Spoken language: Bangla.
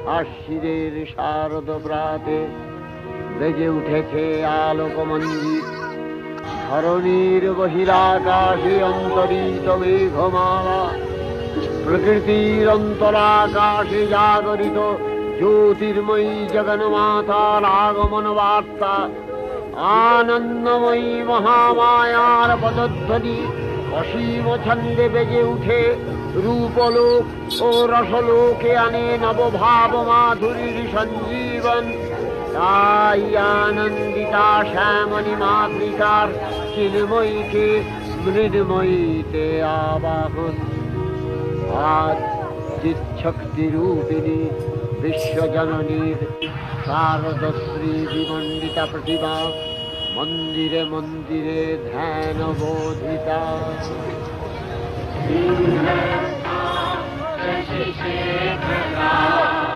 আশ্বিরের শারদ প্রাতে বেজে উঠেছে আলোকমঞ্জিত। ধরণীর বহিরাকাশে অন্তরিত মেঘমালা, প্রকৃতির অন্তরাকাশে জাগরিত জ্যোতির্ময়ী জগন্মাতার আগমন বার্তা। আনন্দময়ী মহামায়ার পদধ্বনি অসীম ছন্দে বেজে উঠে রূপলোক ও রসলোকে আনে নবভাব মাধুরীর সঞ্জীবন। তাই আনন্দিতা শ্যামণী মাতৃকার চিন্ময়ীকে মৃন্ময়ীতে আবাহন। আজ চিৎশক্তি রূপিণী বিশ্বজননীর শারদশ্রী বিমণ্ডিতা প্রতিমা মন্দিরে মন্দিরে ধ্যান বোধিতা। Shri